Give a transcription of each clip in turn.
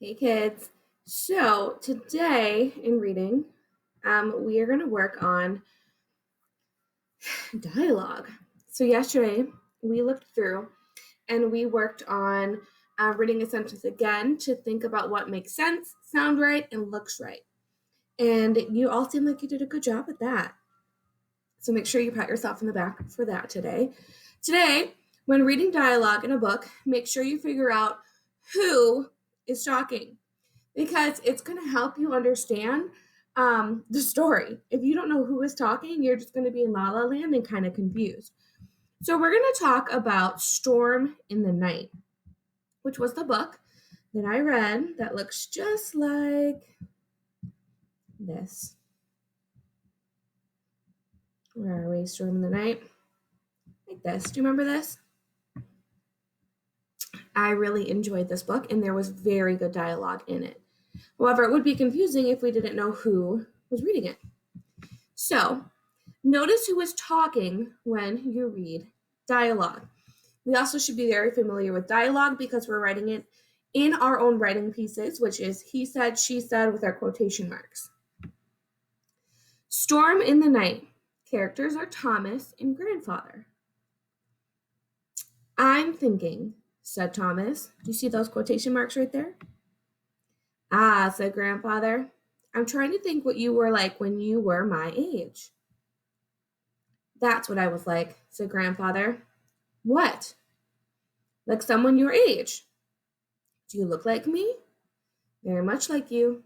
Hey kids. So today in reading, we are going to work on dialogue. So yesterday we looked through and we worked on reading a sentence again to think about what makes sense, sound right, and looks right. And you all seem like you did a good job at that. So make sure you pat yourself in the back for that today. Today, when reading dialogue in a book, make sure you figure out who is talking, because it's going to help you understand the story. If you don't know who is talking, you're just going to be in la la land and kind of confused. So, we're going to talk about Storm in the Night, which was the book that I read that looks just like this. Where are we? Storm in the Night. Like this. Do you remember this? I really enjoyed this book, and there was very good dialogue in it. However, it would be confusing if we didn't know who was reading it. So, notice who is talking when you read dialogue. We also should be very familiar with dialogue because we're writing it in our own writing pieces, which is he said, she said, with our quotation marks. Storm in the Night. Characters are Thomas and Grandfather. I'm thinking, said Thomas. Do you see those quotation marks right there? Ah, said Grandfather. I'm trying to think what you were like when you were my age. That's what I was like, said Grandfather. What? Like someone your age. Do you look like me? Very much like you.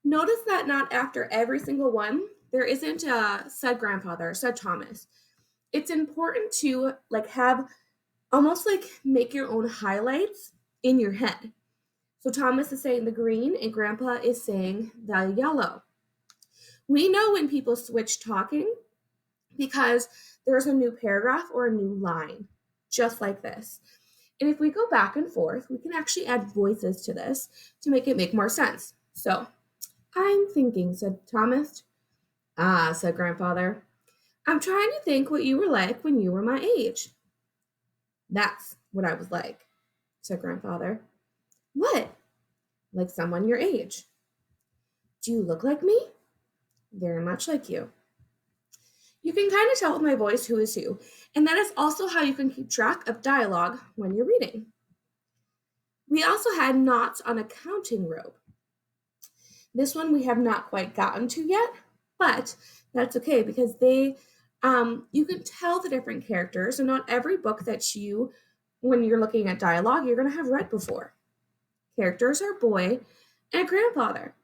Notice that not after every single one, there isn't a said Grandfather, said Thomas. It's important to have almost make your own highlights in your head. So Thomas is saying the green and Grandpa is saying the yellow. We know when people switch talking because there's a new paragraph or a new line, just like this. And if we go back and forth, we can actually add voices to this to make it make more sense. So, I'm thinking, said Thomas. Ah, said Grandfather. I'm trying to think what you were like when you were my age. That's what I was like, said Grandfather. What? Like someone your age. Do you look like me? Very much like you. You can kind of tell with my voice who is who, and that is also how you can keep track of dialogue when you're reading. We also had knots on a counting rope. This one we have not quite gotten to yet, but that's okay because you can tell the different characters, and not every book that when you're looking at dialogue, you're going to have read before. Characters are boy and grandfather.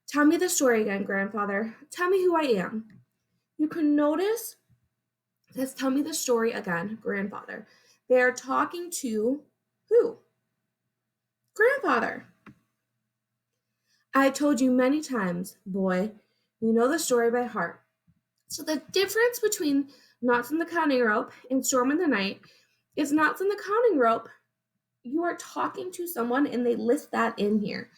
Tell me the story again, grandfather. Tell me who I am. You can notice this. Tell me the story again, grandfather. They are talking to who? Grandfather. I told you many times, boy, you know the story by heart. So the difference between knots in the counting rope and storm in the night is knots in the counting rope. You are talking to someone and they list that in here.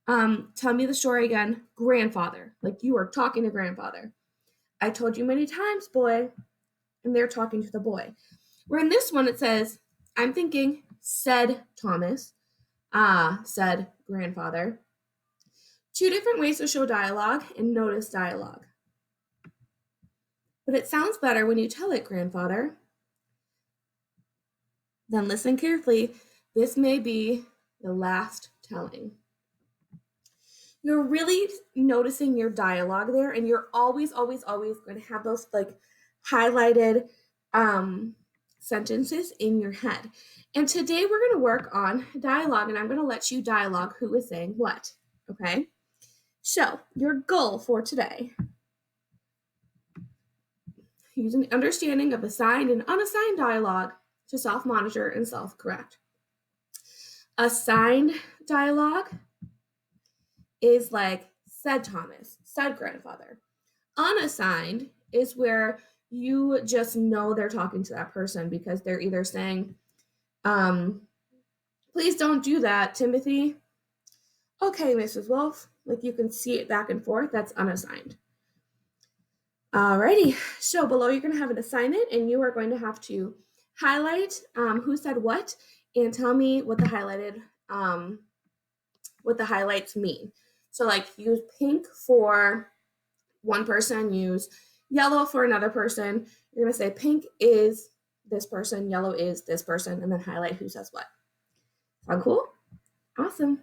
Tell me the story again, grandfather. Like you are talking to grandfather. I told you many times, boy, and they're talking to the boy. Where in this one it says, I'm thinking, said Thomas. Ah, said grandfather. Two different ways to show dialogue and notice dialogue. But it sounds better when you tell it, grandfather. Then listen carefully. This may be the last telling. You're really noticing your dialogue there, and you're always, always, always going to have those highlighted sentences in your head. And today we're going to work on dialogue, and I'm going to let you dialogue who is saying what. Okay? So, your goal for today, use an understanding of assigned and unassigned dialogue to self-monitor and self-correct. Assigned dialogue is like said Thomas, said grandfather. Unassigned is where you just know they're talking to that person because they're either saying, please don't do that, Timothy. Okay, Mrs. Wolf. Like you can see it back and forth. That's unassigned. Alrighty, so below you're going to have an assignment and you are going to have to highlight who said what and tell me what the highlighted what the highlights mean. So like use pink for one person, use yellow for another person. You're going to say pink is this person, yellow is this person, and then highlight who says what. Sound cool? Awesome.